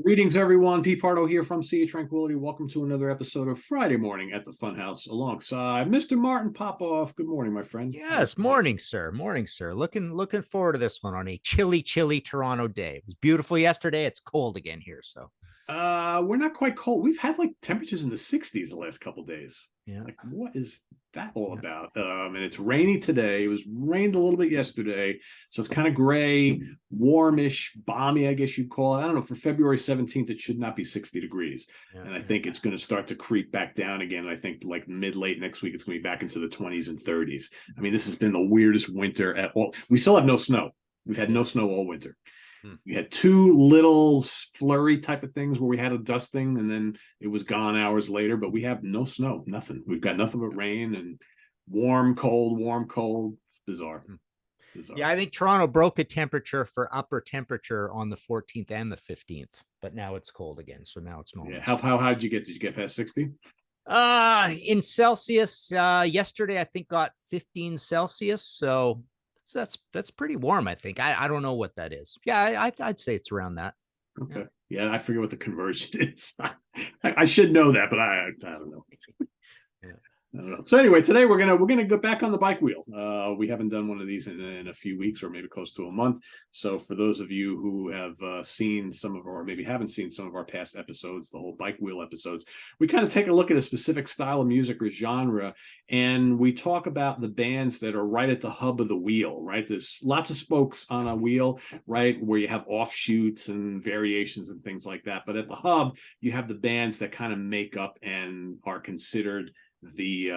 Greetings, everyone. Pete Pardo here from Sea of Tranquility. Welcome to another episode of Friday Morning at the Funhouse alongside Mr. Martin Popoff. Good morning, my friend. Yes, morning, sir. Morning, sir. Looking forward to this one on a chilly Toronto day. It was beautiful yesterday. It's cold again here, so We're not quite cold. We've had like temperatures in the 60s the last couple of days. yeah, Like, what is that all yeah. about? And it's rainy today. It was rained a little bit yesterday, so it's kind of gray, warmish, balmy, I guess you'd call it. I don't know. For February 17th, it should not be 60 degrees, Yeah, and I yeah. think it's going to start to creep back down again. I think like late next week, it's going to be back into the 20s and 30s. I mean, this has been the weirdest winter at all. We still have no snow. We've had no snow all winter. Hmm. We had two little flurry type of things where we had a dusting and then it was gone hours later, but we have no snow, nothing. We've got nothing but rain and warm, cold, warm, cold. It's bizarre. Hmm. Bizarre. Yeah, I think Toronto broke a temperature for upper temperature on the 14th and the 15th, but now it's cold again, so now it's Yeah. normal. How high did you get? Did you get past 60? In Celsius, yesterday I think got 15 Celsius, so that's pretty warm, I think. I don't know what that is. Yeah, I'd say it's around that. Yeah. Okay. Yeah, I forget what the conversion is. I should know that, but I don't know. Yeah. I don't know. So anyway, today we're gonna go back on the bike wheel. We haven't done one of these in a few weeks, or maybe close to a month. So for those of you who have seen some of, or maybe haven't seen some of our past episodes, the whole bike wheel episodes, we kind of take a look at a specific style of music or genre, and we talk about the bands that are right at the hub of the wheel. Right, there's lots of spokes on a wheel, right, where you have offshoots and variations and things like that. But at the hub, you have the bands that kind of make up and are considered the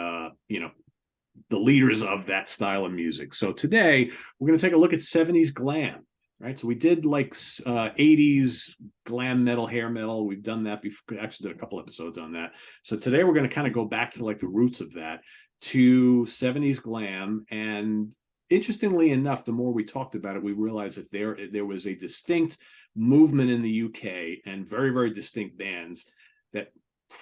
the leaders of that style of music. So today we're going to take a look at 70s glam, right? So we did like 80s glam metal, hair metal. We've done that before. Actually did a couple episodes on that. So today we're going to kind of go back to like the roots of that, to 70s glam. And interestingly enough, the more we talked about it, we realized that there was a distinct movement in the UK and very, very distinct bands that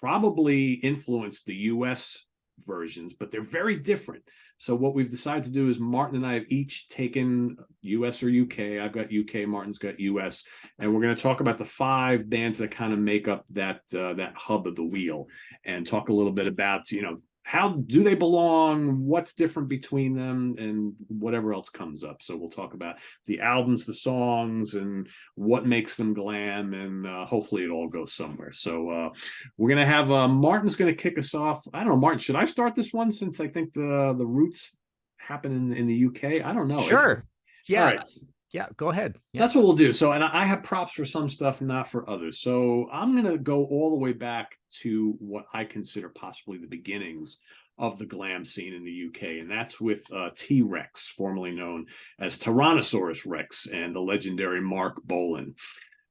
probably influenced the US versions, but they're very different. So what we've decided to do is Martin and I have each taken US or UK. I've got UK, Martin's got US, and we're going to talk about the five bands that kind of make up that hub of the wheel, and talk a little bit about how do they belong, what's different between them, and whatever else comes up. So we'll talk about the albums, the songs, and what makes them glam, and hopefully it all goes somewhere. So we're going to have Martin's going to kick us off. I don't know, Martin, should I start this one, since I think the roots happen in the UK? I don't know. Sure. All Yeah. right. Yeah, go ahead. Yeah. That's what we'll do. So, and I have props for some stuff, not for others. So I'm going to go all the way back to what I consider possibly the beginnings of the glam scene in the UK. And that's with T-Rex, formerly known as Tyrannosaurus Rex, and the legendary Mark Bolan.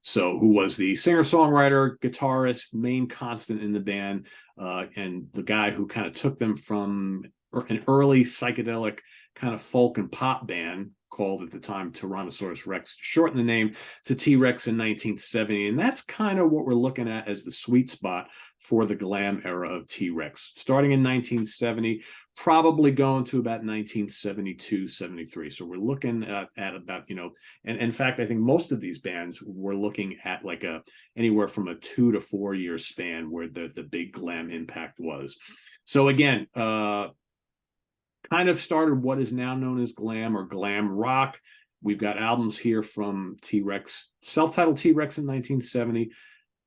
So, who was the singer-songwriter, guitarist, main constant in the band, and the guy who kind of took them from an early psychedelic kind of folk and pop band called at the time Tyrannosaurus Rex, to shorten the name to T-Rex in 1970. And that's kind of what we're looking at as the sweet spot for the glam era of T-Rex. Starting in 1970, probably going to about 1972, 73. So we're looking at about, and in fact, I think most of these bands were looking at like anywhere from a 2 to 4 year span where the big glam impact was. So again, kind of started what is now known as glam or glam rock. We've got albums here from T-Rex, self-titled T-Rex in 1970,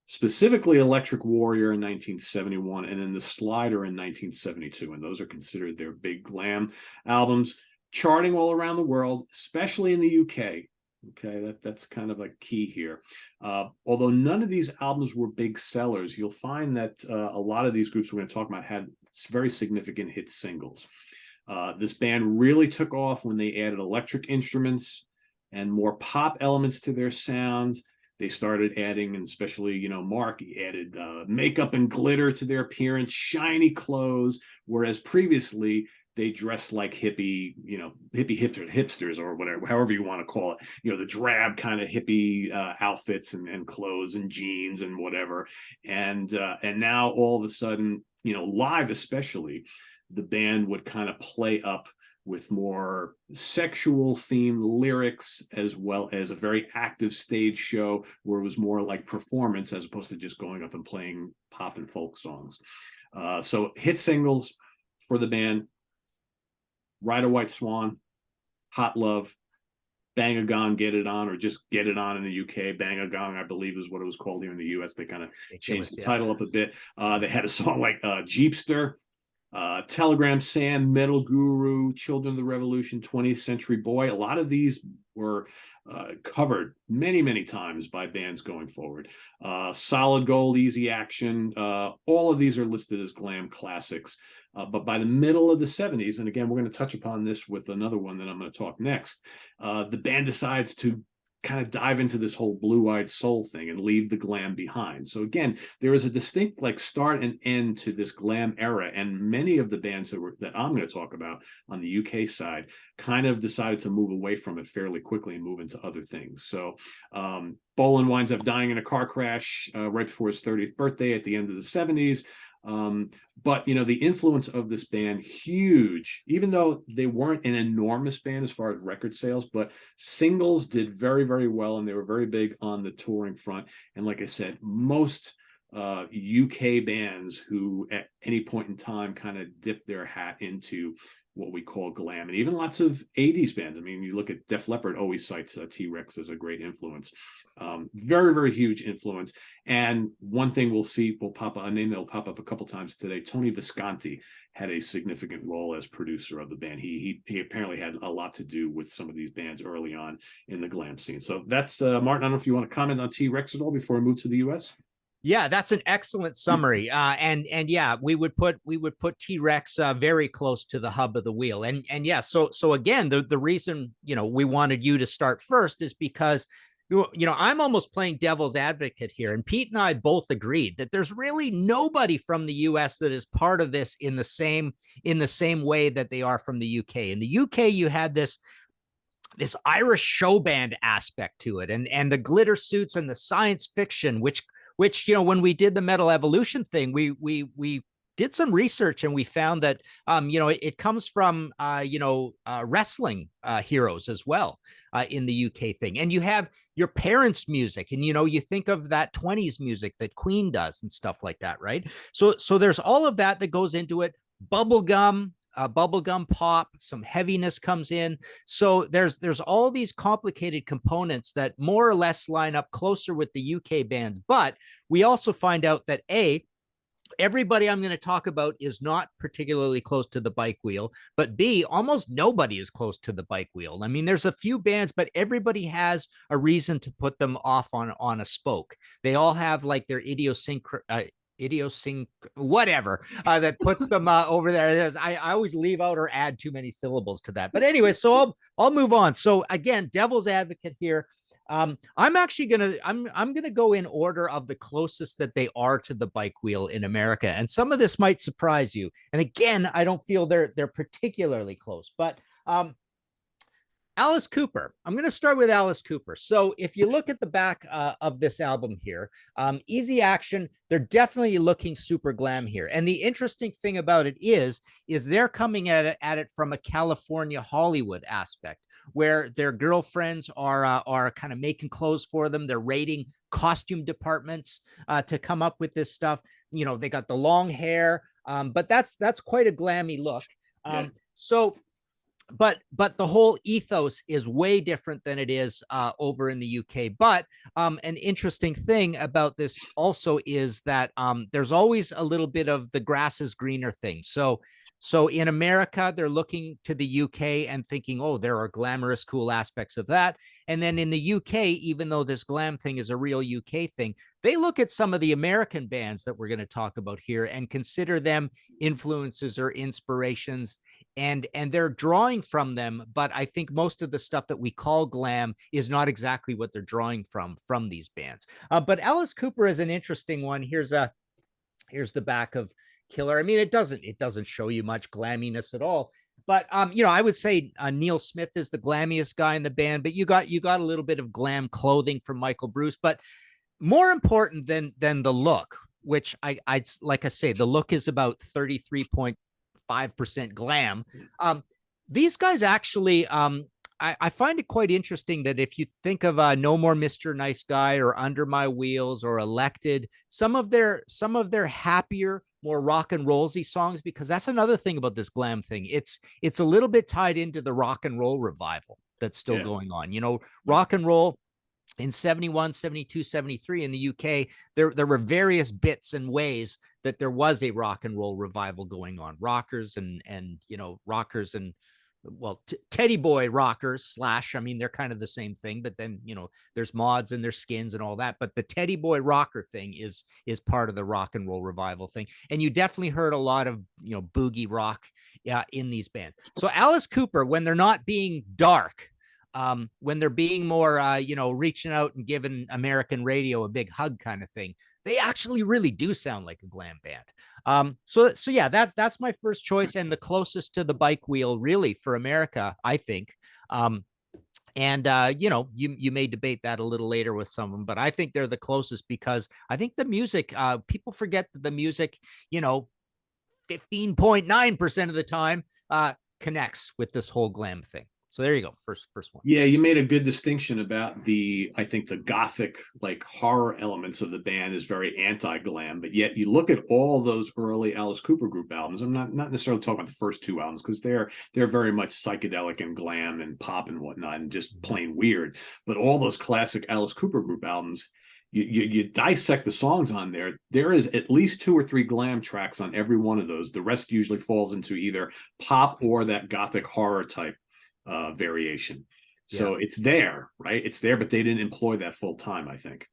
specifically Electric Warrior in 1971, and then The Slider in 1972. And those are considered their big glam albums, charting all around the world, especially in the UK. Okay, that's kind of a key here. Although none of these albums were big sellers, you'll find that a lot of these groups we're going to talk about had very significant hit singles. This band really took off when they added electric instruments and more pop elements to their sound. They started adding, and especially, Mark, he added makeup and glitter to their appearance, shiny clothes, whereas previously they dressed like hippie hipsters, or whatever, however you want to call it. The drab kind of hippie outfits and clothes and jeans and whatever. And now all of a sudden, live especially, the band would kind of play up with more sexual themed lyrics, as well as a very active stage show where it was more like performance as opposed to just going up and playing pop and folk songs. So hit singles for the band: Ride a White Swan, Hot Love, Bang a Gong, Get It On, or just Get It On in the UK. Bang a Gong, I believe, is what it was called here in the US. They kind of changed the title up a bit. They had a song like Jeepster, Telegram Sam, Metal Guru, Children of the Revolution, 20th Century Boy. A lot of these were covered many, many times by bands going forward. Solid Gold, Easy Action, all of these are listed as glam classics. But by the middle of the 70s, and again, we're going to touch upon this with another one that I'm going to talk next, the band decides to kind of dive into this whole blue-eyed soul thing and leave the glam behind. So again, there is a distinct like start and end to this glam era, and many of the bands that I'm going to talk about on the UK side kind of decided to move away from it fairly quickly and move into other things. So Bolan winds up dying in a car crash right before his 30th birthday at the end of the 70s. But the influence of this band, huge, even though they weren't an enormous band as far as record sales, but singles did very, very well, and they were very big on the touring front. And like I said, most UK bands who at any point in time kind of dipped their hat into what we call glam, and even lots of 80s bands. I mean, you look at Def Leppard always cites T-Rex as a great influence. Very, very huge influence. And one thing we'll see will pop up, a name that'll pop up a couple times today: Tony Visconti had a significant role as producer of the band. He apparently had a lot to do with some of these bands early on in the glam scene. So that's Martin. I don't know if you want to comment on T-Rex at all before we move to the US. Yeah, that's an excellent summary. And yeah, we would put T-Rex very close to the hub of the wheel. And yeah, so again, the reason we wanted you to start first is because I'm almost playing devil's advocate here, and Pete and I both agreed that there's really nobody from the US that is part of this in the same way that they are from the UK. In the UK, you had this Irish show band aspect to it, and the glitter suits and the science fiction, which when we did the Metal Evolution thing, we did some research, and we found that it comes from wrestling heroes as well in the UK thing. And you have your parents' music, and you think of that 20s music that Queen does and stuff like that, right? So there's all of that goes into it. Bubblegum pop, some heaviness comes in. So there's all these complicated components that more or less line up closer with the UK bands. But we also find out that everybody I'm going to talk about is not particularly close to the bike wheel, but B, almost nobody is close to the bike wheel. I mean, there's a few bands, but everybody has a reason to put them off on a spoke. They all have like their whatever that puts them over there. I always leave out or add too many syllables to that. But anyway, so I'll move on. So again, devil's advocate here. I'm gonna go in order of the closest that they are to the bike wheel in America, and some of this might surprise you. And again, I don't feel they're particularly close, but Alice Cooper. I'm going to start with Alice Cooper. So if you look at the back of this album here, Easy Action, they're definitely looking super glam here. And the interesting thing about it is they're coming at it from a California Hollywood aspect, where their girlfriends are kind of making clothes for them. They're raiding costume departments to come up with this stuff. They got the long hair, but that's quite a glammy look. But the whole ethos is way different than it is over in the UK. But an interesting thing about this also is that there's always a little bit of the grass is greener thing. So in America, they're looking to the UK and thinking, oh, there are glamorous, cool aspects of that. And then in the UK, even though this glam thing is a real UK thing, they look at some of the American bands that we're going to talk about here and consider them influences or inspirations. And they're drawing from them, but I think most of the stuff that we call glam is not exactly what they're drawing from these bands. But Alice Cooper is an interesting one. Here's the back of Killer. I mean, it doesn't show you much glamminess at all. But I would say Neil Smith is the glammiest guy in the band. But you got a little bit of glam clothing from Michael Bruce. But more important than the look, which I like I say, the look is about 33.5% glam. these guys actually, I find it quite interesting that if you think of No More Mr. Nice Guy or Under My Wheels or Elected, some of their happier, more rock and rollsy songs, because that's another thing about this glam thing. It's a little bit tied into the rock and roll revival that's still Yeah. going on. Rock and roll in 71, 72, 73 in the UK, there were various bits and ways that there was a rock and roll revival going on. Rockers and well, Teddy Boy rockers slash, I mean, they're kind of the same thing, but then, there's mods and there's skins and all that. But the Teddy Boy rocker thing is part of the rock and roll revival thing. And you definitely heard a lot of, boogie rock in these bands. So Alice Cooper, when they're not being dark, when they're being more, reaching out and giving American radio a big hug kind of thing, they actually really do sound like a glam band. So yeah, that's my first choice and the closest to the bike wheel really for America, I think. And you may debate that a little later with someone, but I think they're the closest because I think the music, people forget that the music, 15.9% of the time connects with this whole glam thing. So there you go. First one. Yeah, you made a good distinction about I think the gothic, like horror elements of the band is very anti-glam, but yet you look at all those early Alice Cooper group albums. I'm not necessarily talking about the first two albums because they're very much psychedelic and glam and pop and whatnot and just plain weird. But all those classic Alice Cooper group albums, you dissect the songs on there. There is at least 2 or 3 glam tracks on every one of those. The rest usually falls into either pop or that gothic horror type variation. So it's there, right? It's there, but they didn't employ that full time, I think.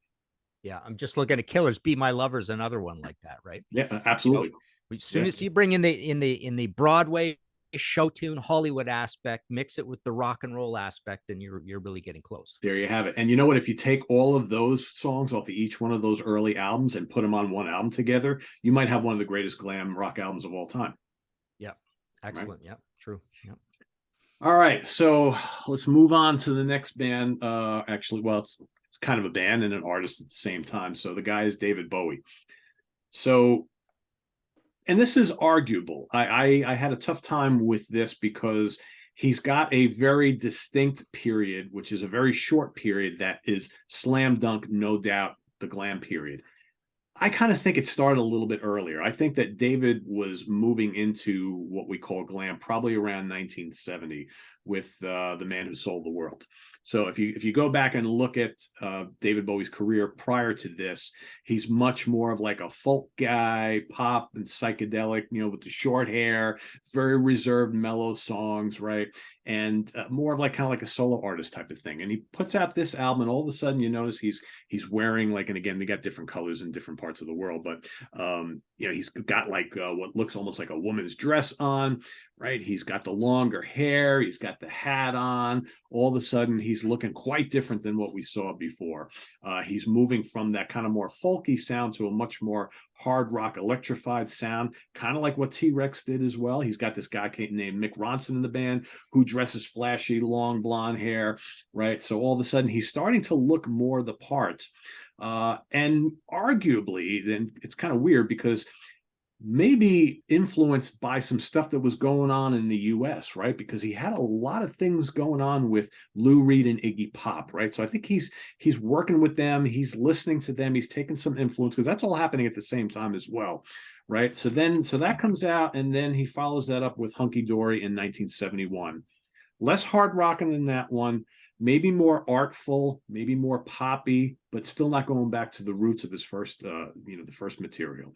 Yeah, I'm just looking at Killers. Be My Lover's another one like that, right? Yeah, absolutely. As soon as you bring in the Broadway show tune Hollywood aspect, mix it with the rock and roll aspect, and you're really getting close. There you have it. And you know what? If you take all of those songs off of each one of those early albums and put them on one album together, you might have one of the greatest glam rock albums of all time. Yeah, excellent. Right? Yeah, true. Yeah. All right, so let's move on to the next band. Actually, well, it's kind of a band and an artist at the same time. So the guy is David Bowie. So, and this is arguable. I had a tough time with this because he's got a very distinct period, which is a very short period that is slam dunk, no doubt, the glam period. I kind of think it started a little bit earlier. I think that David was moving into what we call glam probably around 1970 with The Man Who Sold the World. So if you go back and look at David Bowie's career prior to this, he's much more of like a folk guy, pop and psychedelic, with the short hair, very reserved, mellow songs, right? And more of like kind of like a solo artist type of thing. And he puts out this album, and all of a sudden you notice he's wearing like, and again, they got different colors in different parts of the world, but he's got like what looks almost like a woman's dress on, right? He's got the longer hair, he's got the hat on. All of a sudden he's looking quite different than what we saw before. He's moving from that kind of more folky sound to a much more hard rock electrified sound, kind of like what T-Rex did as well. He's got this guy named Mick Ronson in the band who dresses flashy, long blonde hair, right? So all of a sudden he's starting to look more the part. And arguably, then it's kind of weird because maybe influenced by some stuff that was going on in the US, right? Because he had a lot of things going on with Lou Reed and Iggy Pop, right? So I think he's working with them, he's listening to them, he's taking some influence because that's all happening at the same time as well, right? So that comes out, and then he follows that up with Hunky Dory in 1971. Less hard rocking than that one, maybe more artful, maybe more poppy, but still not going back to the roots of his first, the first material.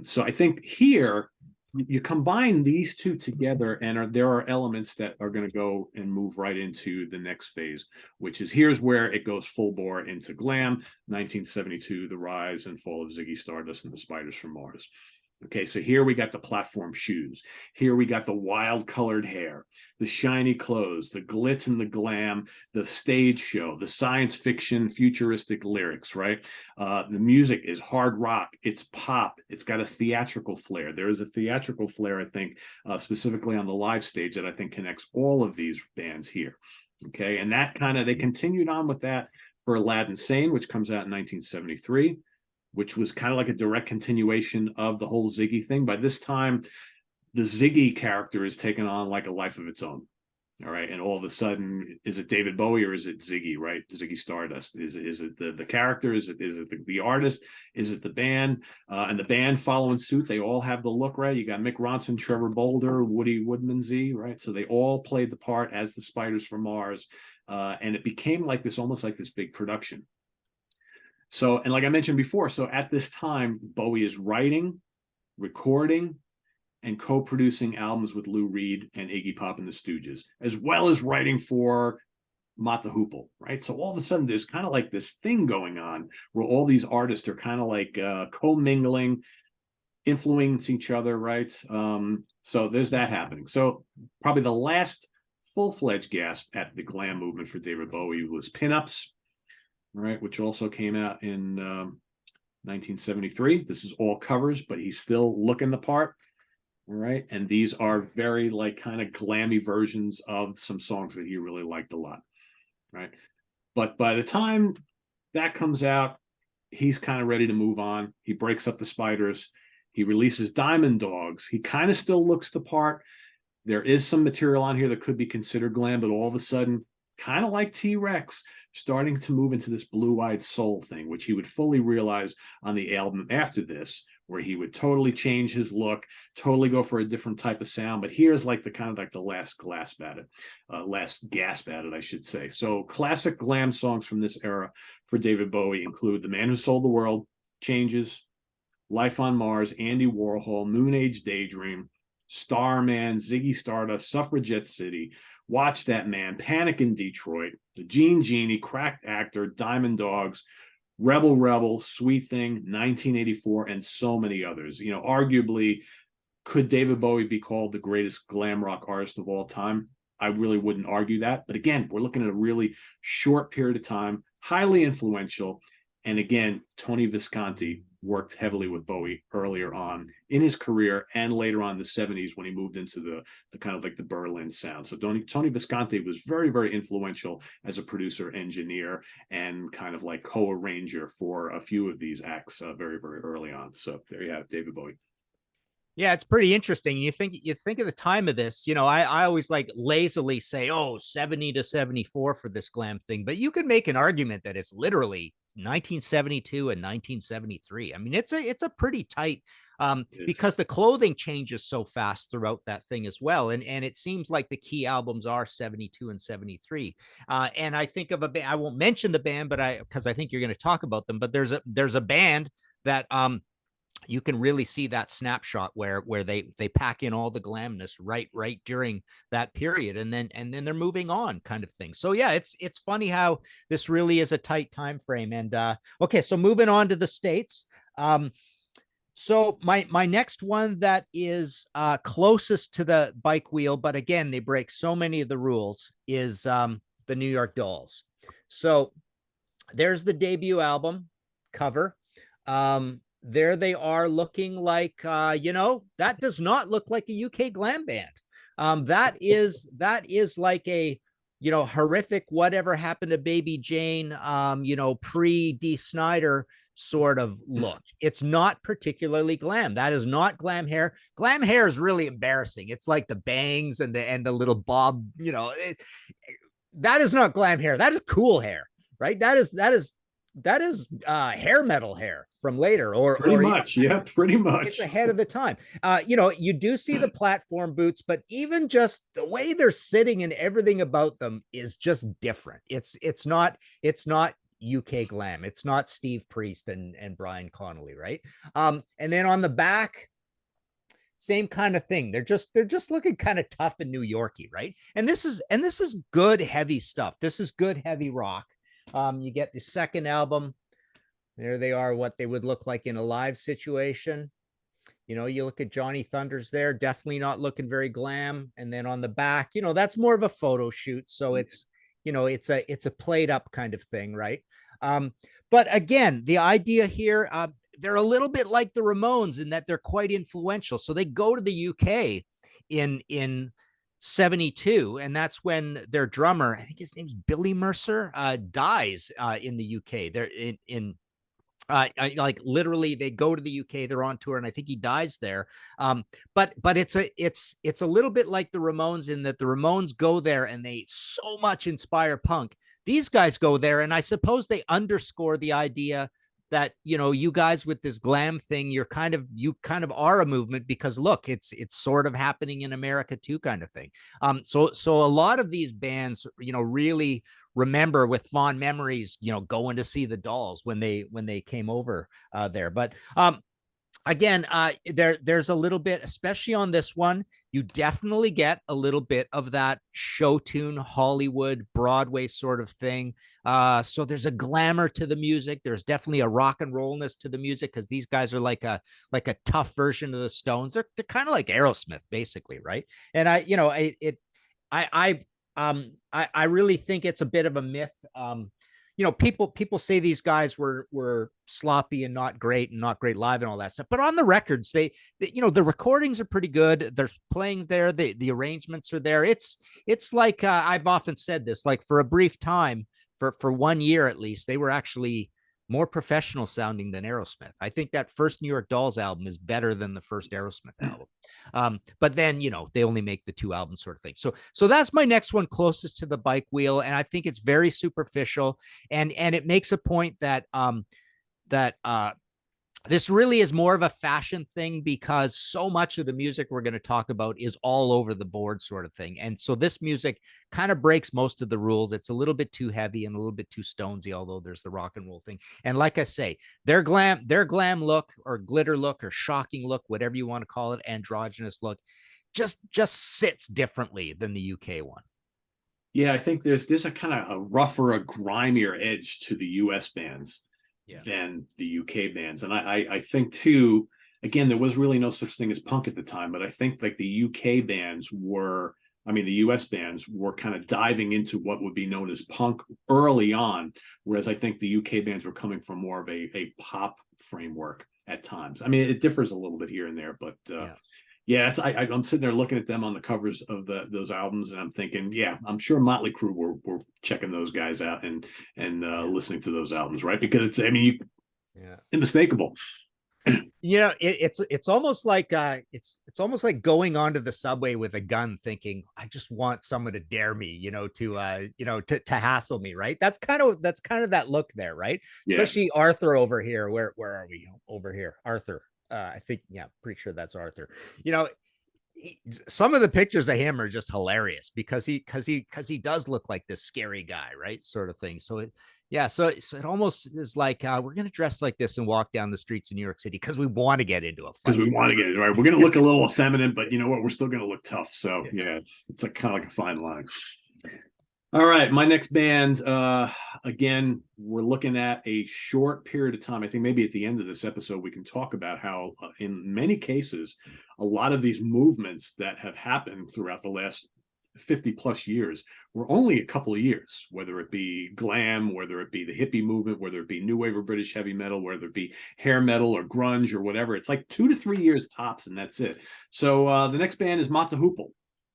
So I think here you combine these two together, and there are elements that are going to go and move right into the next phase, which is here's where it goes full bore into glam. 1972, the rise and fall of Ziggy Stardust and the Spiders from Mars. Okay, so here we got the platform shoes. Here we got the wild colored hair, the shiny clothes, the glitz and the glam, the stage show, the science fiction, futuristic lyrics, right? The music is hard rock. It's pop. It's got a theatrical flair. There is a theatrical flair, I think, specifically on the live stage that I think connects all of these bands here. Okay, and that they continued on with that for Aladdin Sane, which comes out in 1973. Which was kind of like a direct continuation of the whole Ziggy thing. By this time, the Ziggy character is taking on like a life of its own. All right. And all of a sudden, is it David Bowie or is it Ziggy, right? Ziggy Stardust. Is it the character? Is it the artist? Is it the band? And the band following suit, they all have the look, right? You got Mick Ronson, Trevor Bolder, Woody Woodmansey, right? So they all played the part as the Spiders from Mars. And it became like this, almost like this big production. So, and like I mentioned before, so at this time, Bowie is writing, recording, and co-producing albums with Lou Reed and Iggy Pop and the Stooges, as well as writing for Mott the Hoople, right? So all of a sudden, there's kind of like this thing going on where all these artists are kind of like co-mingling, influencing each other, right? So there's that happening. So probably the last full-fledged gasp at the glam movement for David Bowie was Pinups, right, which also came out in 1973. This is all covers, but he's still looking the part. All right. And these are very like kind of glammy versions of some songs that he really liked a lot. Right. But by the time that comes out, he's kind of ready to move on. He breaks up the Spiders. He releases Diamond Dogs. He kind of still looks the part. There is some material on here that could be considered glam, but all of a sudden, kind of like T-Rex, starting to move into this blue-eyed soul thing, which he would fully realize on the album after this, where he would totally change his look, totally go for a different type of sound. But here's like the kind of like the last gasp at it, I should say. So classic glam songs from this era for David Bowie include The Man Who Sold the World, Changes, Life on Mars, Andy Warhol, Moon Age Daydream, Starman, Ziggy Stardust, Suffragette City, Watch That Man, Panic in Detroit, The Gene Genie, Cracked Actor, Diamond Dogs, Rebel Rebel, Sweet Thing, 1984, and so many others. You know, arguably, could David Bowie be called the greatest glam rock artist of all time? I really wouldn't argue that. But again, we're looking at a really short period of time, highly influential. And again, Tony Visconti worked heavily with Bowie earlier on in his career and later on in the 70s when he moved into the kind of like the Berlin sound. So Tony Visconti was very, very influential as a producer, engineer, and kind of like co-arranger for a few of these acts very, very early on. So there you have David Bowie. Yeah, it's pretty interesting. You think of the time of this, you know, I always like lazily say, oh, 70 to 74 for this glam thing, but you could make an argument that it's literally 1972 and 1973. I mean, it's a pretty tight because the clothing changes so fast throughout that thing as well. And it seems like the key albums are 72 and 73. And I think of a band, I won't mention the band, but because I think you're going to talk about them, but there's a band that you can really see that snapshot where they pack in all the glamness right during that period, and then they're moving on, kind of thing. So yeah, it's funny how this really is a tight time frame. And okay, so moving on to the States. So my next one that is closest to the bike wheel, but again, they break so many of the rules, is the New York Dolls. So there's the debut album cover. There they are looking like, that does not look like a UK glam band. That is like a, horrific whatever happened to Baby Jane, pre Dee Snider sort of look. It's not particularly glam. That is not glam hair. Glam hair is really embarrassing. It's like the bangs and the little bob, that is not glam hair. That is cool hair, right? That is hair metal hair from later, or pretty much. It's ahead of the time. You do see the platform boots, but even just the way they're sitting and everything about them is just different. It's not UK glam. It's not Steve Priest and Brian Connolly, right? And then on the back, same kind of thing. They're just looking kind of tough and New Yorky, right? And this is good heavy stuff. This is good heavy rock. You get the second album. There they are, what they would look like in a live situation. You look at Johnny Thunders there, definitely not looking very glam. And then on the back, that's more of a photo shoot. So it's a played up kind of thing, right? But again, the idea here, they're a little bit like the Ramones in that they're quite influential. So they go to the UK in 72, and that's when their drummer, I think his name's Billy Mercer, dies in the UK. They're in Like literally, they go to the UK, they're on tour, and I think he dies there. But it's a little bit like the Ramones in that the Ramones go there and they so much inspire punk. These guys go there, and I suppose they underscore the idea that, you know, you guys with this glam thing, you kind of are a movement, because look, it's sort of happening in America too, kind of thing. So a lot of these bands, you know, really remember with fond memories, you know, going to see the Dolls when they came over there. But again, there's a little bit, especially on this one, you definitely get a little bit of that show tune Hollywood Broadway sort of thing. So there's a glamour to the music. There's definitely a rock and rollness to the music, because these guys are like a tough version of the Stones. They're kind of like Aerosmith, basically, right? And I really think it's a bit of a myth. You know, people say these guys were sloppy and not great live and all that stuff, but on the records, they you know, the recordings are pretty good. They're playing there. The arrangements are there. It's like, I've often said this, like for a brief time, for 1 year at least, they were actually more professional sounding than Aerosmith. I think that first New York Dolls album is better than the first Aerosmith album. But then, you know, they only make the 2 albums sort of thing. So that's my next one, closest to the bike wheel. And I think it's very superficial. And it makes a point that that this really is more of a fashion thing, because so much of the music we're going to talk about is all over the board sort of thing. And so this music kind of breaks most of the rules. It's a little bit too heavy and a little bit too stonesy, although there's the rock and roll thing. And like I say, their glam look, or glitter look, or shocking look, whatever you want to call it, androgynous look, just sits differently than the UK one. Yeah, I think there's a kind of a rougher, a grimier edge to the US bands than the UK bands. And I think too, again, there was really no such thing as punk at the time, but I think like the UK bands were, I mean, the US bands were kind of diving into what would be known as punk early on, whereas I think the UK bands were coming from more of a pop framework at times. I mean, it differs a little bit here and there, but yeah, I'm sitting there looking at them on the covers of those albums, and I'm thinking, yeah, I'm sure Motley Crue were checking those guys out and listening to those albums, right? Because it's, I mean, unmistakable. You know, it's almost like it's almost like going onto the subway with a gun, thinking, I just want someone to dare me, you know, to hassle me, right? That's kind of that look there, right? Yeah. Especially Arthur over here. Where are we over here? Arthur. I think, yeah, pretty sure that's Arthur. You know, some of the pictures of him are just hilarious, because he does look like this scary guy, right? Sort of thing. So it almost is like, we're gonna dress like this and walk down the streets of New York City because we want to get into a fight. Because we want to get it right. We're gonna look a little effeminate, but you know what? We're still gonna look tough. So yeah, it's kind of like a fine line. All right, my next band, again, we're looking at a short period of time. I think maybe at the end of this episode, we can talk about how, in many cases, a lot of these movements that have happened throughout the last 50 plus years were only a couple of years, whether it be glam, whether it be the hippie movement, whether it be new wave or British heavy metal, whether it be hair metal or grunge or whatever. It's like 2 to 3 years tops, and that's it. So the next band is Mott the Hoople.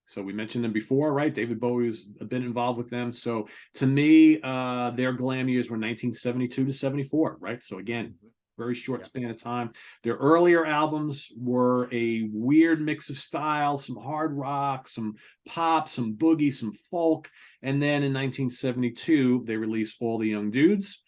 So we mentioned them before, right? David Bowie's been involved with them. So to me, their glam years were 1972 to 74, right? So again, very short span of time. Their earlier albums were a weird mix of styles, some hard rock, some pop, some boogie, some folk. And then in 1972, they released All the Young Dudes,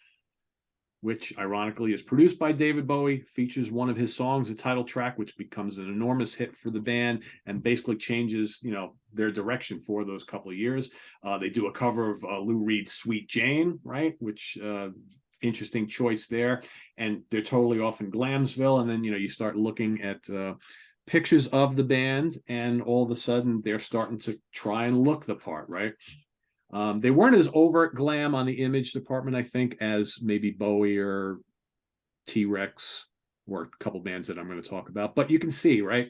which ironically is produced by David Bowie, features one of his songs, the title track, which becomes an enormous hit for the band and basically changes, you know, their direction for those couple of years. They do a cover of Lou Reed's Sweet Jane, right? Which interesting choice there. And they're totally off in Glamsville. And then, you know, you start looking at pictures of the band, and all of a sudden they're starting to try and look the part, right? They weren't as overt glam on the image department, I think, as maybe Bowie or T-Rex or a couple bands that I'm going to talk about. But you can see, right,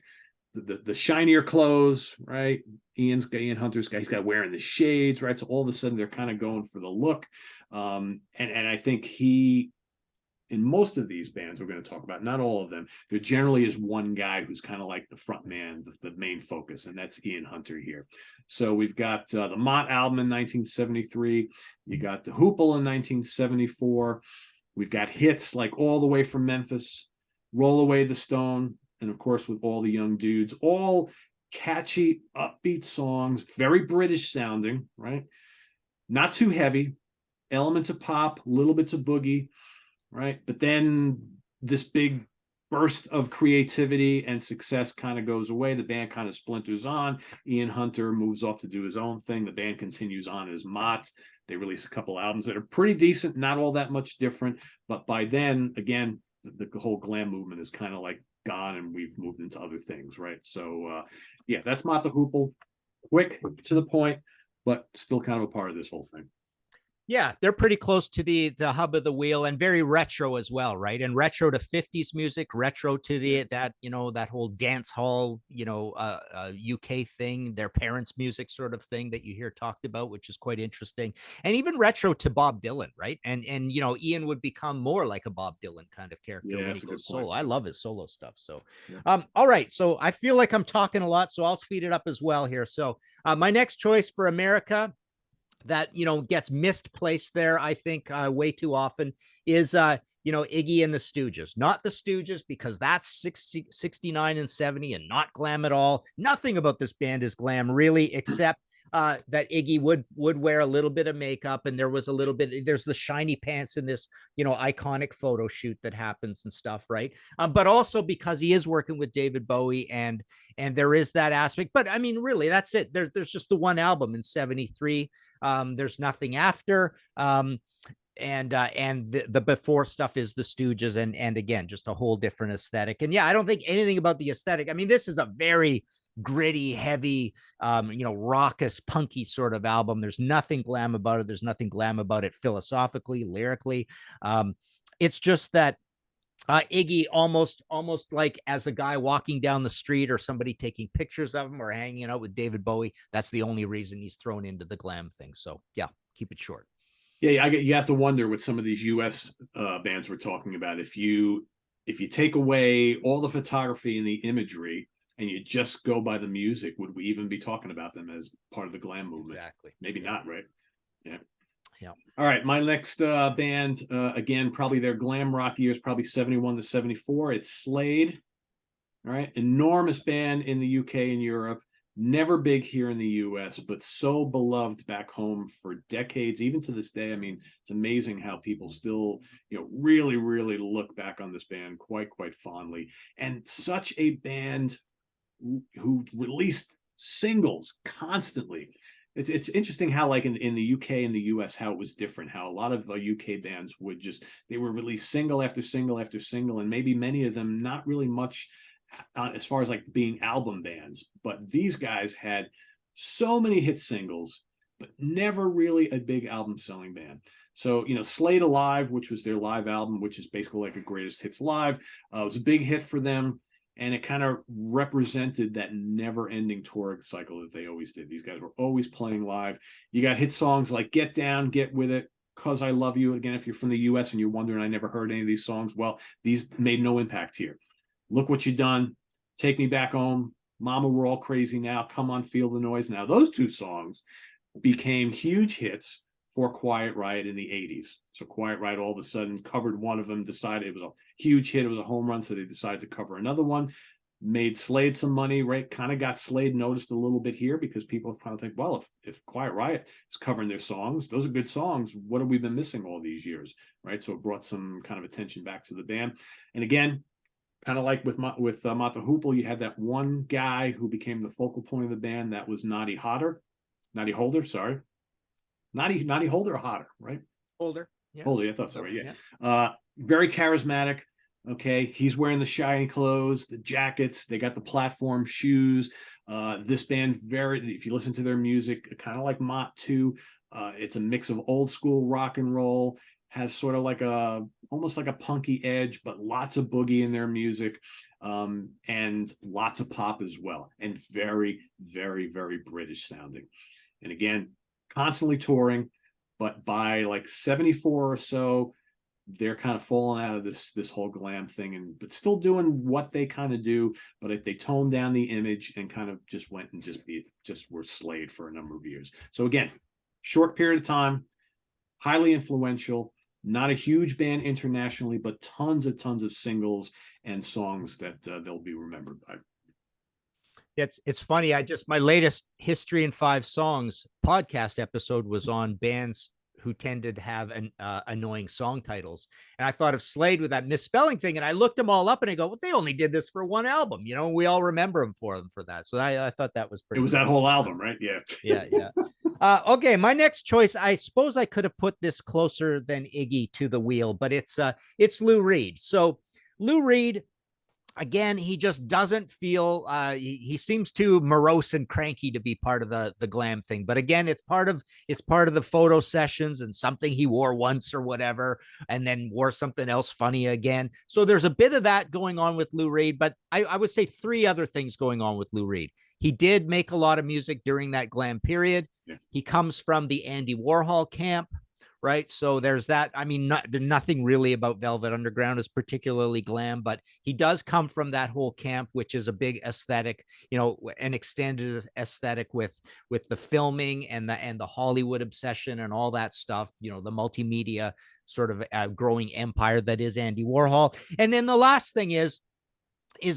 the shinier clothes, right? Ian Hunter's guy, he's got wearing the shades, right? So all of a sudden they're kind of going for the look. And I think in most of these bands we're going to talk about, not all of them, there generally is one guy who's kind of like the front man, the main focus, and that's Ian Hunter here. So we've got the Mott album in 1973. You got the Hoople in 1974. We've got hits like All the Way from Memphis, Roll Away the Stone, and of course with All the Young Dudes, all catchy, upbeat songs, very British sounding, right? Not too heavy, elements of pop, little bits of boogie, right? But then this big burst of creativity and success kind of goes away. The band kind of splinters on. Ian Hunter moves off to do his own thing. The band continues on as Mott. They release a couple albums that are pretty decent, not all that much different. But by then, again, the whole glam movement is kind of like gone, and we've moved into other things, right? So, yeah, that's Mott the Hoople. Quick, to the point, but still kind of a part of this whole thing. Yeah, they're pretty close to the hub of the wheel, and very retro as well, right? And retro to 50s music, retro to that that whole dance hall, UK thing, their parents' music sort of thing that you hear talked about, which is quite interesting. And even retro to Bob Dylan, right? And Ian would become more like a Bob Dylan kind of character when he goes solo. I love his solo stuff. So, all right. So I feel like I'm talking a lot, so I'll speed it up as well here. So my next choice for America that gets misplaced there, I think, way too often is Iggy and the Stooges. Not the Stooges, because that's 69 and 70 and not glam at all. Nothing about this band is glam, really, except that Iggy would wear a little bit of makeup, and there's the shiny pants in this iconic photo shoot that happens and stuff, right? But also because he is working with David Bowie, and there is that aspect. But I mean, really, that's it. There's just the one album in 73. There's nothing after. And the before stuff is the Stooges, and again, just a whole different aesthetic. And yeah, I don't think anything about the aesthetic. I mean, this is a very gritty, heavy, raucous, punky sort of album. There's nothing glam about it. There's nothing glam about it philosophically, lyrically. It's just that Iggy almost like as a guy walking down the street, or somebody taking pictures of him, or hanging out with David Bowie. That's the only reason he's thrown into the glam thing. So yeah, keep it short. Yeah, you have to wonder with some of these U.S. Bands we're talking about, if you take away all the photography and the imagery, and you just go by the music, would we even be talking about them as part of the glam movement? Exactly. Maybe not, right? Yeah. Yeah. All right, my next band, again, probably their glam rock years, probably 71 to 74. It's Slade. All right, enormous band in the UK and Europe. Never big here in the US, but so beloved back home for decades, even to this day. I mean, it's amazing how people still, really, really look back on this band quite fondly. And such a band who released singles constantly. It's interesting how, like in the UK and the US, how it was different. How a lot of UK bands they were released single after single after single, and maybe many of them not really much as far as like being album bands. But these guys had so many hit singles, but never really a big album selling band. So, Slade Alive, which was their live album, which is basically like a greatest hits live, was a big hit for them. And it kind of represented that never ending tour cycle that they always did. These guys were always playing live. You got hit songs like Get Down, Get With It, Cause I Love You. Again, if you're from the US and you're wondering, I never heard any of these songs. Well, these made no impact here. Look What You Done, Take Me Back Home, Mama, We're All Crazy Now, Come On, Feel the Noise. Now, those two songs became huge hits for Quiet Riot in the 80s. So Quiet Riot all of a sudden covered one of them, decided it was a huge hit, it was a home run, so they decided to cover another one, made Slade some money, right? Kind of got Slade noticed a little bit here, because people kind of think, well, if Quiet Riot is covering their songs, those are good songs, what have we been missing all these years, right? So it brought some kind of attention back to the band. And again, kind of like with Mott the Hoople, you had that one guy who became the focal point of the band. That was Noddy Holder, Noddy Holder or Hodder, right? Holder. Yeah. Holder, I thought so, right? Yeah. Very charismatic. Okay. He's wearing the shiny clothes, the jackets. They got the platform shoes. This band, if you listen to their music, kind of like Mott too, it's a mix of old school rock and roll, has sort of like almost like a punky edge, but lots of boogie in their music, and lots of pop as well, and very, very, very British sounding. And again, constantly touring, but by like 74 or so, they're kind of falling out of this whole glam thing, but still doing what they kind of do, but they toned down the image and kind of just went and just were Slade for a number of years. So again, short period of time, highly influential, Not a huge band internationally, but tons of singles and songs that they'll be remembered by. It's funny. My latest History in 5 Songs podcast episode was on bands who tended to have annoying song titles, and I thought of Slade with that misspelling thing, and I looked them all up, and I go, well, they only did this for one album, we all remember them for that. So I thought that was It pretty. was that whole album, right? Yeah. Yeah. Okay, my next choice, I suppose I could have put this closer than Iggy to the wheel, but it's Lou Reed. So Lou Reed, again, he just doesn't feel he seems too morose and cranky to be part of the glam thing. But again, it's part of the photo sessions and something he wore once or whatever, and then wore something else funny again. So there's a bit of that going on with Lou Reed, but I would say 3 other things going on with Lou Reed. He did make a lot of music during that glam period. Yeah. He comes from the Andy Warhol camp, right? So there's that. I mean, nothing really about Velvet Underground is particularly glam, but he does come from that whole camp, which is a big aesthetic, an extended aesthetic with the filming and the Hollywood obsession and all that stuff, the multimedia sort of growing empire that is Andy Warhol. And then the last thing is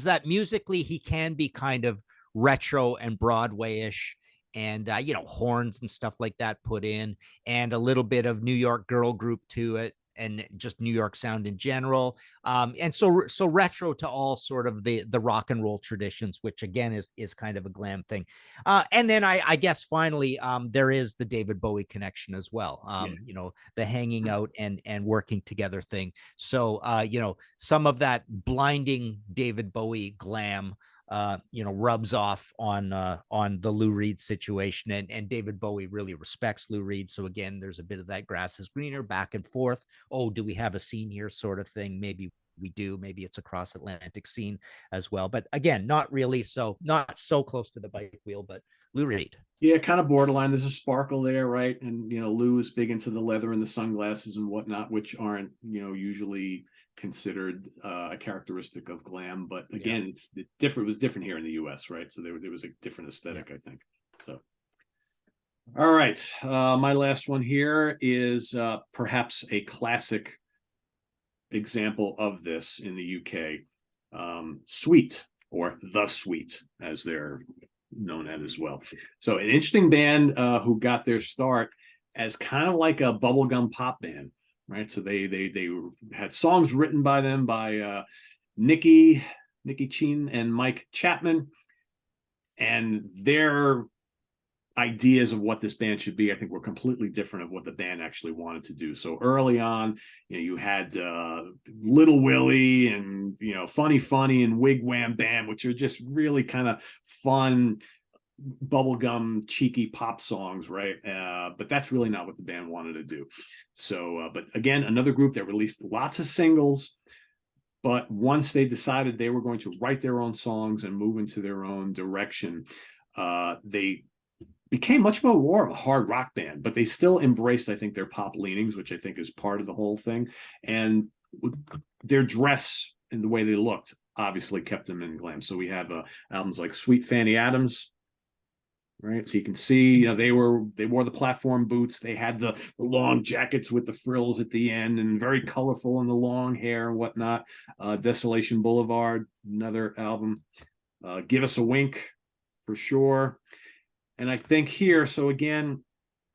that musically he can be kind of retro and Broadway-ish, and horns and stuff like that put in, and a little bit of New York girl group to it, and just New York sound in general. And so retro to all sort of the rock and roll traditions, which again is kind of a glam thing. And then I guess finally there is the David Bowie connection as well. The hanging out and working together thing. So some of that blinding David Bowie glam rubs off on the Lou Reed situation, and David Bowie really respects Lou Reed. So again, there's a bit of that grass is greener back and forth. Oh, do we have a scene here sort of thing? Maybe we do. Maybe it's a cross Atlantic scene as well. But again, not really. So not so close to the bike wheel, but Lou Reed. Yeah, kind of borderline. There's a sparkle there, right? And Lou is big into the leather and the sunglasses and whatnot, which aren't usually considered a characteristic of glam. But again, it was different here in the U.S., right? So there was a different aesthetic, I think. So, all right, my last one here is perhaps a classic example of this in the UK. Sweet, or The Sweet, as they're known as well. So an interesting band who got their start as kind of like a bubblegum pop band, right? So they had songs written by them by Nicky Chinn and Mike Chapman, and their ideas of what this band should be, I think, were completely different of what the band actually wanted to do. So early on, you had Little Willie and Funny and Wigwam Band, which are just really kind of fun bubblegum cheeky pop songs, right? But that's really not what the band wanted to do. So but again, another group that released lots of singles, but once they decided they were going to write their own songs and move into their own direction, they became much more of a hard rock band, but they still embraced, I think, their pop leanings, which I think is part of the whole thing. And their dress and the way they looked obviously kept them in glam. So we have albums like Sweet Fanny Adams, right? So you can see, they wore the platform boots. They had the long jackets with the frills at the end, and very colorful, and the long hair and whatnot. Desolation Boulevard, another album. Give Us a Wink, for sure. And I think here, so again,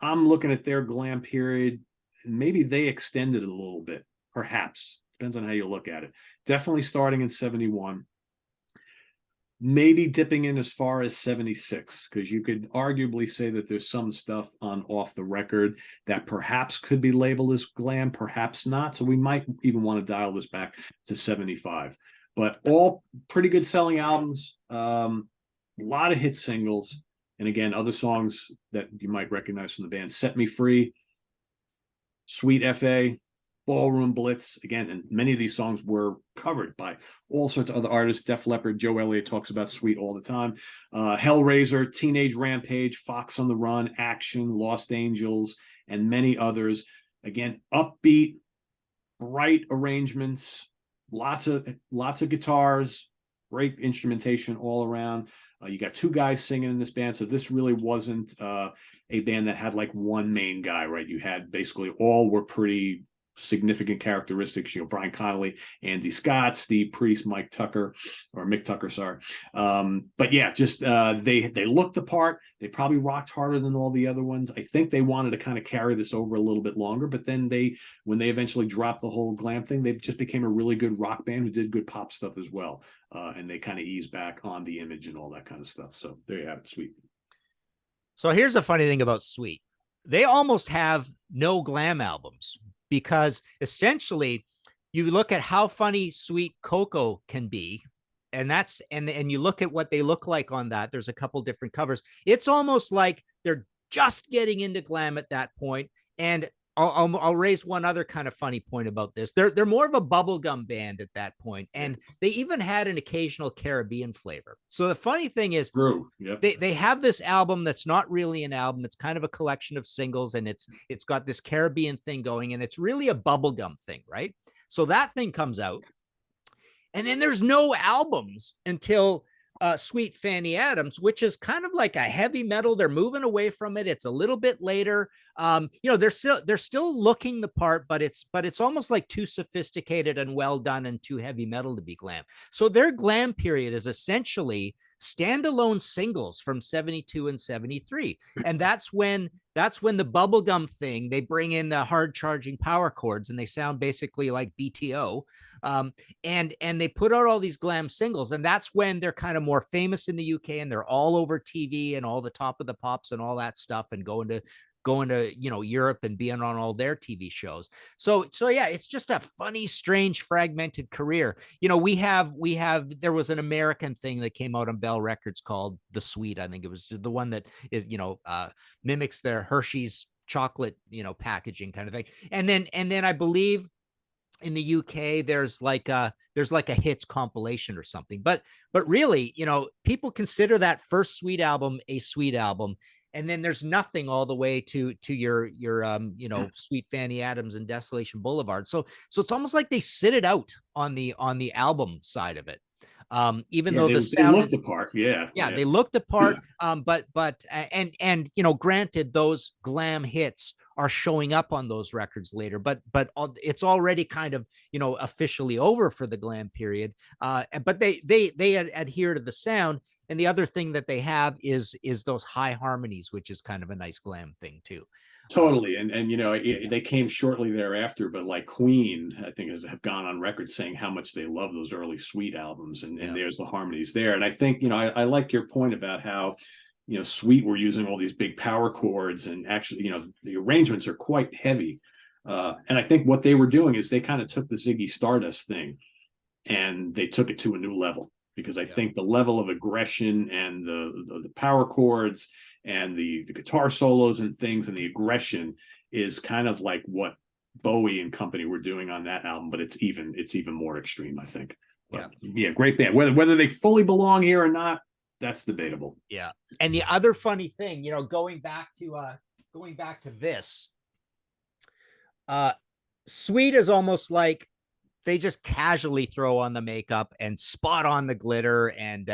I'm looking at their glam period, and maybe they extended it a little bit, perhaps. Depends on how you look at it. Definitely starting in 71. Maybe dipping in as far as 76, because you could arguably say that there's some stuff on Off the Record that perhaps could be labeled as glam, perhaps not. So we might even want to dial this back to 75. But all pretty good selling albums, a lot of hit singles. And again, other songs that you might recognize from the band: Set Me Free, Sweet F.A., Ballroom Blitz. Again, and many of these songs were covered by all sorts of other artists. Def Leppard, Joe Elliott talks about Sweet all the time. Hellraiser, Teenage Rampage, Fox on the Run, Action, Lost Angels, and many others. Again, upbeat, bright arrangements, lots of guitars, great instrumentation all around. You got 2 guys singing in this band, so this really wasn't a band that had like one main guy, right? You had basically all were pretty significant characteristics. Brian Connolly, Andy Scott, Steve Priest, Mick Tucker, sorry. But yeah, just they looked the part. They probably rocked harder than all the other ones. I think they wanted to kind of carry this over a little bit longer, but then when they eventually dropped the whole glam thing, they just became a really good rock band who did good pop stuff as well. And they kind of eased back on the image and all that kind of stuff. So there you have it, Sweet. So here's a funny thing about Sweet. They almost have no glam albums because essentially you look at how funny Sweet Coco can be, and you look at what they look like on that. There's a couple different covers. It's almost like they're just getting into glam at that point. And I'll raise one other kind of funny point about this. They're more of a bubblegum band at that point, and they even had an occasional Caribbean flavor. So the funny thing is, they have this album that's not really an album. It's kind of a collection of singles, and it's got this Caribbean thing going, and it's really a bubblegum thing, right? So that thing comes out, and then there's no albums until Sweet Fanny Adams, which is kind of like a heavy metal. They're moving away from it. It's a little bit later. They're still looking the part, but it's almost like too sophisticated and well done and too heavy metal to be glam. So their glam period is essentially standalone singles from 72 and 73. And that's when the bubblegum thing, they bring in the hard charging power chords and they sound basically like BTO. And they put out all these glam singles, and that's when they're kind of more famous in the UK, and they're all over TV and all the Top of the Pops and all that stuff, and going to Europe and being on all their TV shows. So yeah, it's just a funny, strange, fragmented career. There was an American thing that came out on Bell Records called The Sweet. I think it was the one that is, mimics their Hershey's chocolate, packaging kind of thing. And then I believe in the UK, there's like a hits compilation or something, but really, people consider that first Sweet album a Sweet album. And then there's nothing all the way to your Sweet Fanny Adams and Desolation Boulevard. So it's almost like they sit it out on the album side of it. Even though the sound looked the part, they looked the part. But granted, those glam hits are showing up on those records later, but it's already kind of officially over for the glam period. But they adhere to the sound. And the other thing that they have is those high harmonies, which is kind of a nice glam thing too. Totally. And they came shortly thereafter, but like Queen, I think, have gone on record saying how much they love those early Sweet albums, and there's the harmonies there. And I think, I like your point about how, Sweet were using all these big power chords, and actually, the arrangements are quite heavy. And I think what they were doing is they kind of took the Ziggy Stardust thing and they took it to a new level, because I think the level of aggression and the power chords and the guitar solos and things and the aggression is kind of like what Bowie and company were doing on that album, but it's even more extreme, I think. But, great band. Whether they fully belong here or not, that's debatable. Yeah. And the other funny thing, going back to this, Sweet is almost like they just casually throw on the makeup and spot on the glitter and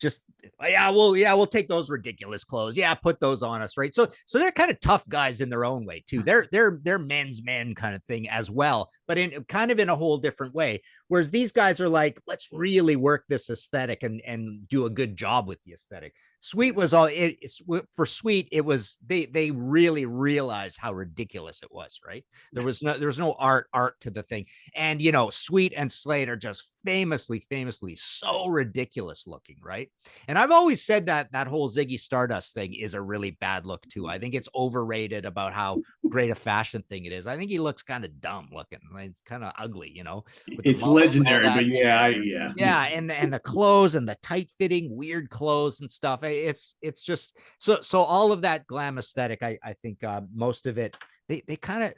just we'll take those ridiculous clothes. Yeah, put those on us, right? So they're kind of tough guys in their own way too. They're men's men kind of thing as well, but in a whole different way. Whereas these guys are like, let's really work this aesthetic and do a good job with the aesthetic. Sweet was for Sweet. It was they really realized how ridiculous it was, right? There was no art to the thing, and Sweet and Slade are just famously so ridiculous looking, right? And I've always said that whole Ziggy Stardust thing is a really bad look too. I think it's overrated about how great a fashion thing it is. I think he looks kind of dumb looking. It's kind of ugly, It's legendary, but and the clothes and the tight fitting weird clothes and stuff. It's just so all of that glam aesthetic. I think most of it they kind of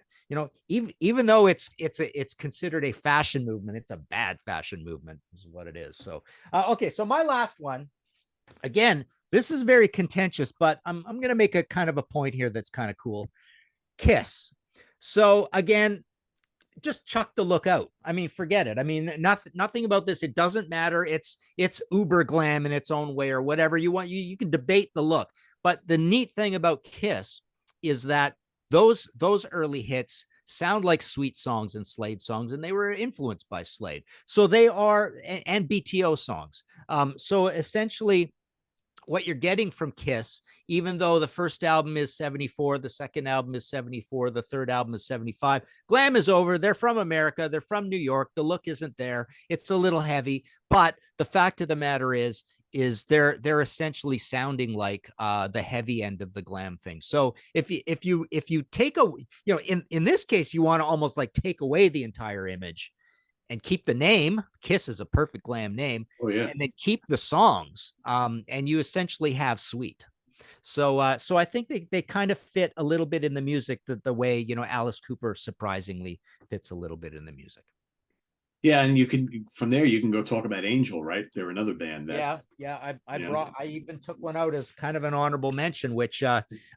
even though it's considered a fashion movement, it's a bad fashion movement is what it is. So okay, so my last one, again, this is very contentious, but I'm going to make a kind of a point here that's kind of cool. Kiss. So again, just chuck the look out. I mean, forget it. I mean, nothing about this. It doesn't matter. It's uber glam in its own way or whatever you want. You can debate the look, but the neat thing about Kiss is that those early hits sound like Sweet songs and Slade songs, and they were influenced by Slade. So they are, and BTO songs. So essentially, what you're getting from Kiss, even though the first album is 74, the second album is 74, the third album is 75, glam is over. They're from America. They're from New York. The look isn't there. It's a little heavy, but the fact of the matter is they're essentially sounding like the heavy end of the glam thing. So if you take a, you know, in this case, you want to almost like take away the entire image and keep the name. Kiss is a perfect glam name. Oh yeah. And then keep the songs. And you essentially have Sweet. So I think they kind of fit a little bit in the music the way, you know, Alice Cooper surprisingly fits a little bit in the music. Yeah, and you can, from there you can go talk about Angel, right? They're another band that's, I even took one out as kind of an honorable mention, which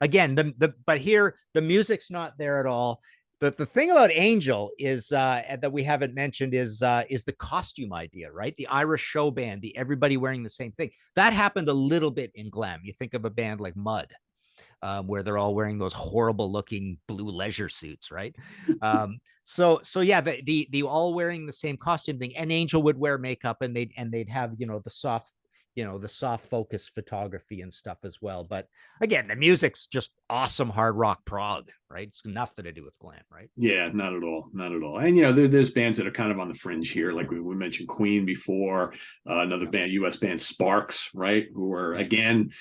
again, but here the music's not there at all. The thing about Angel is that we haven't mentioned is the costume idea, right? The Irish show band, the everybody wearing the same thing. That happened a little bit in glam. You think of a band like Mud, where they're all wearing those horrible looking blue leisure suits, right? So yeah, the all wearing the same costume thing. And Angel would wear makeup, and they'd have, you know, the soft focus photography and stuff as well. But again, the music's just awesome hard rock prog, right? It's nothing to do with glam, right? yeah, not at all, not at all. And you know, there's bands that are kind of on the fringe here, like we mentioned Queen before, another band, US band Sparks, right, who are again,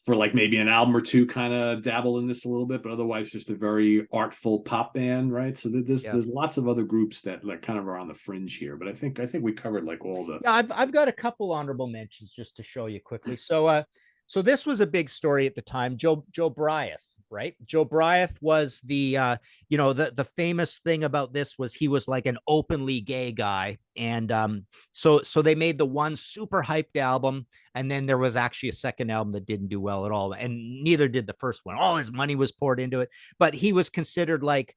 for like maybe an album or two, kind of dabble in this a little bit, but otherwise just a very artful pop band, right? So there's lots of other groups that like kind of are on the fringe here, but I think we covered like all the. Yeah, I've got a couple honorable mentions just to show you quickly. So this was a big story at the time. Joe Bryeth, right? Joe Bryeth was the you know, the famous thing about this was he was like an openly gay guy, and so they made the one super hyped album, and then there was actually a second album that didn't do well at all, and neither did the first one. All his money was poured into it, but he was considered like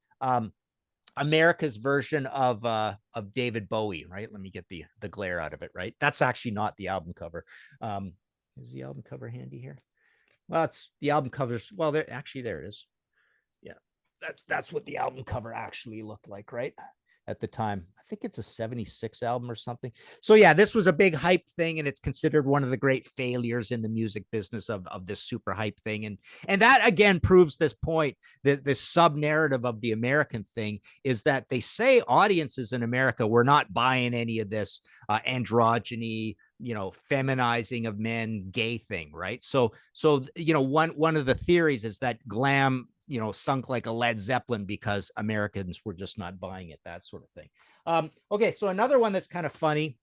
America's version of David Bowie, right? Let me get the glare out of it, right? That's actually not the album cover. Is the album cover handy here? Well, it's the album covers. Well, there it is. Yeah, that's what the album cover actually looked like, right? At the time, I think it's a 76 album or something. So yeah, this was a big hype thing, and it's considered one of the great failures in the music business of this super hype thing. And that again proves this point, that this sub narrative of the American thing is that they say audiences in America were not buying any of this androgyny, you know, feminizing of men, gay thing, right? So you know, one of the theories is that glam, you know, sunk like a Led Zeppelin because Americans were just not buying it, that sort of thing. Okay, so another one that's kind of funny,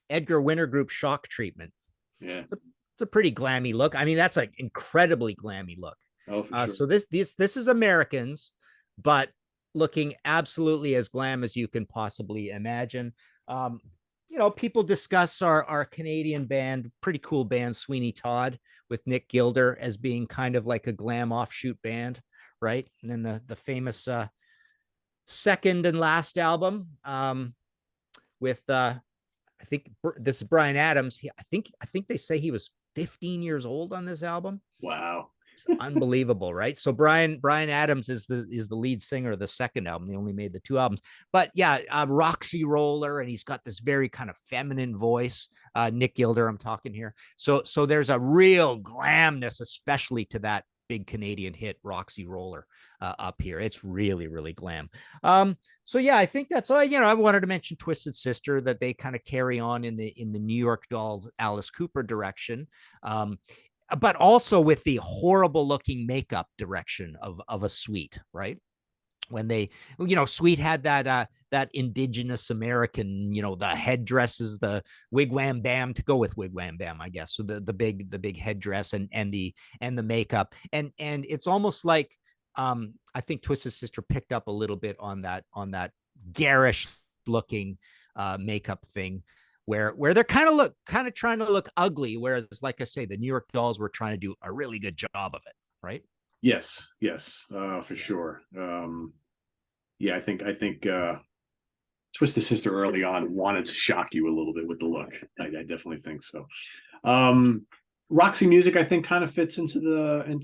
Edgar Winter Group, Shock Treatment. Yeah, it's a pretty glammy look. I mean, that's an incredibly glammy look. oh for sure. So this is Americans, but looking absolutely as glam as you can possibly imagine. You know, people discuss our Canadian band, pretty cool band, Sweeney Todd, with Nick Gilder as being kind of like a glam offshoot band, right? And then the famous second and last album with I think this is Bryan Adams. I think they say he was 15 years old on this album. Wow. Unbelievable, right? So Bryan Adams is the lead singer of the second album. They only made the two albums, but yeah, Roxy Roller, and he's got this very kind of feminine voice. Nick Gilder, I'm talking here. So there's a real glamness, especially to that big Canadian hit Roxy Roller up here. It's really, really glam. So yeah, I think that's all. You know, I wanted to mention Twisted Sister, that they kind of carry on in the New York Dolls Alice Cooper direction. But also with the horrible looking makeup direction of a Sweet, right? When they, you know, Sweet had that indigenous American, you know, the headdresses, the wigwam bam to go with wigwam bam, I guess. So the big headdress and the makeup, and it's almost like I think Twisted Sister picked up a little bit on that garish looking makeup thing, where they're kind of trying to look ugly, whereas, like I say, the New York Dolls were trying to do a really good job of it, right? Yes, for sure. Yeah, I think Twisted Sister early on wanted to shock you a little bit with the look. I definitely think so. Roxy Music, I think, kind of fits into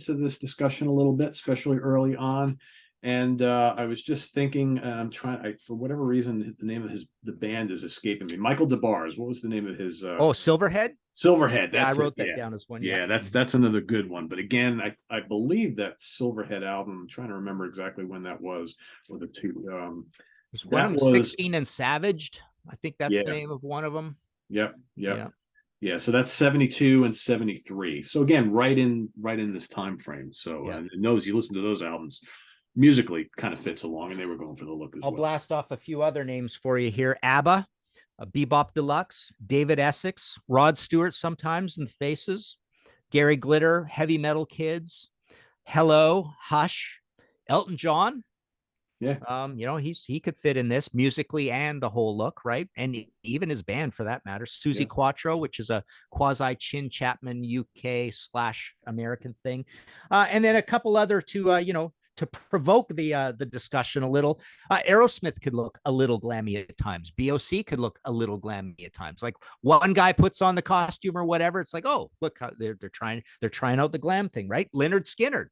this discussion a little bit, especially early on. And I was just thinking, I'm trying, for whatever reason, the name of the band is escaping me. Michael DeBar's. What was the name of his? Oh, Silverhead. Silverhead. Yeah, I That's it. wrote that Yeah. down as one. Yeah, that's another good one. But again, I believe that Silverhead album, I'm trying to remember exactly when that was, or the two. There's one of them, 16 and Savaged. I think that's the name of one of them. Yep. Yeah, so that's 72 and 73. So again, right in this time frame. So and those, you listen to those albums, musically kind of fits along, and they were going for the look as well. I'll blast off a few other names for you here. ABBA, Bebop Deluxe, David Essex, Rod Stewart sometimes in Faces, Gary Glitter, Heavy Metal Kids, Hello, Hush, Elton John. Yeah. He could fit in this musically and the whole look, right? And even his band for that matter. Susie Quattro, which is a quasi Chin Chapman UK/American thing. And then a couple other to provoke the discussion a little. Aerosmith could look a little glammy at times. BOC could look a little glammy at times. Like one guy puts on the costume or whatever, it's like, oh, look how they're trying out the glam thing, right? Lynyrd Skynyrd,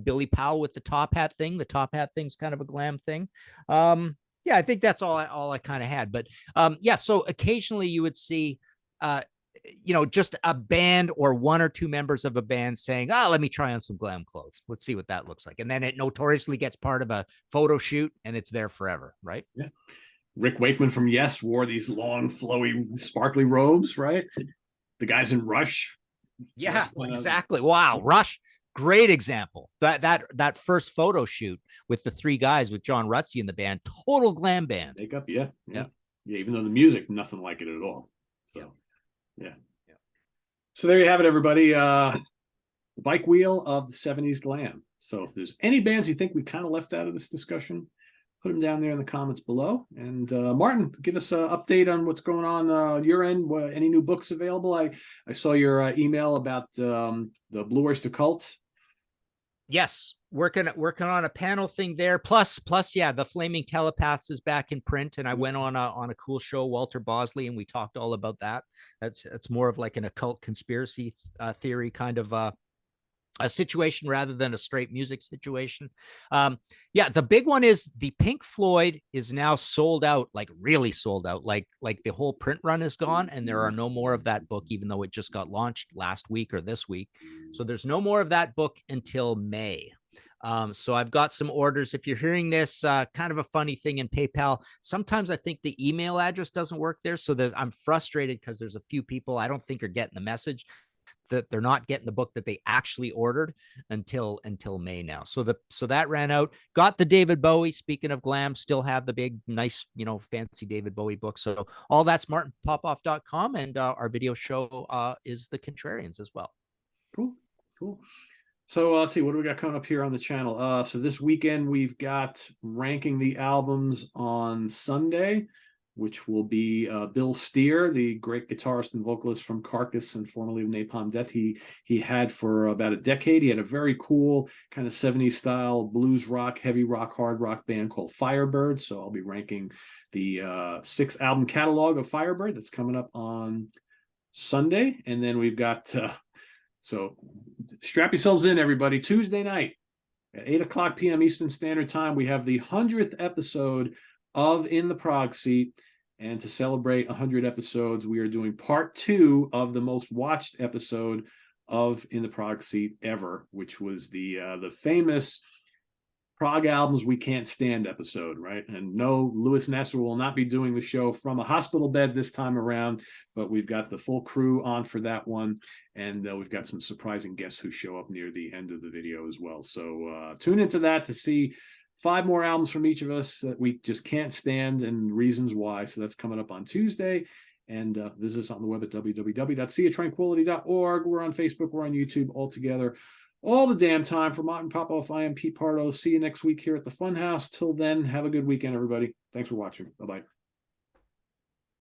Billy Powell with the top hat thing. The top hat thing's kind of a glam thing. I think that's all I kind of had. But so occasionally you would see just a band or one or two members of a band saying, let me try on some glam clothes. Let's see what that looks like. And then it notoriously gets part of a photo shoot and it's there forever, right? Yeah. Rick Wakeman from Yes wore these long, flowy, sparkly robes, right? The guys in Rush. Yeah, exactly. Wow. Rush, great example. That first photo shoot with the three guys with John Rutsey in the band, total glam band. Makeup, yeah. Even though the music, nothing like it at all. So yeah. So there you have it, everybody. The bike wheel of the 70s glam. So if there's any bands you think we kind of left out of this discussion, put them down there in the comments below. And Martin, give us an update on what's going on your end. Any new books available? I saw your email about the Blue Oyster Cult. Yes, working on a panel thing there. Plus, the Flaming Telepaths is back in print, and I went on a cool show, Walter Bosley, and we talked all about that. It's more of like an occult conspiracy theory kind of a situation rather than a straight music situation. The big one is the Pink Floyd is now sold out, like really sold out, like the whole print run is gone, and there are no more of that book, even though it just got launched last week or this week. So there's no more of that book until May. So I've got some orders. If you're hearing this, kind of a funny thing in PayPal, sometimes I think the email address doesn't work there. So I'm frustrated because there's a few people I don't think are getting the message that they're not getting the book that they actually ordered until May now. So that ran out. Got the David Bowie. Speaking of glam, still have the big, nice, fancy David Bowie book. So all that's martinpopoff.com, and our video show is The Contrarians as well. Cool. So let's see, what do we got coming up here on the channel? So this weekend we've got ranking the albums on Sunday, which will be Bill Steer, the great guitarist and vocalist from Carcass and formerly of Napalm Death. He had for about a decade. He had a very cool kind of 70s style blues rock, heavy rock, hard rock band called Firebird. So I'll be ranking the 6 album catalog of Firebird that's coming up on Sunday. And then we've got so strap yourselves in, everybody. Tuesday night at 8:00 p.m. Eastern Standard Time, we have the 100th episode of In the Prog Seat. And to celebrate 100 episodes, we are doing part 2 of the most watched episode of In the Prog Seat ever, which was the famous Prog Albums We Can't Stand episode, right? And no, Louis Nesser will not be doing the show from a hospital bed this time around, but we've got the full crew on for that one. And we've got some surprising guests who show up near the end of the video as well. So tune into that to see 5 more albums from each of us that we just can't stand and reasons why. So that's coming up on Tuesday. And visit us on the web at www.seatranquility.org. We're on Facebook. We're on YouTube all together all the damn time. For Martin Popoff, I am Pete Pardo. See you next week here at the Funhouse. Till then, have a good weekend, everybody. Thanks for watching. Bye-bye.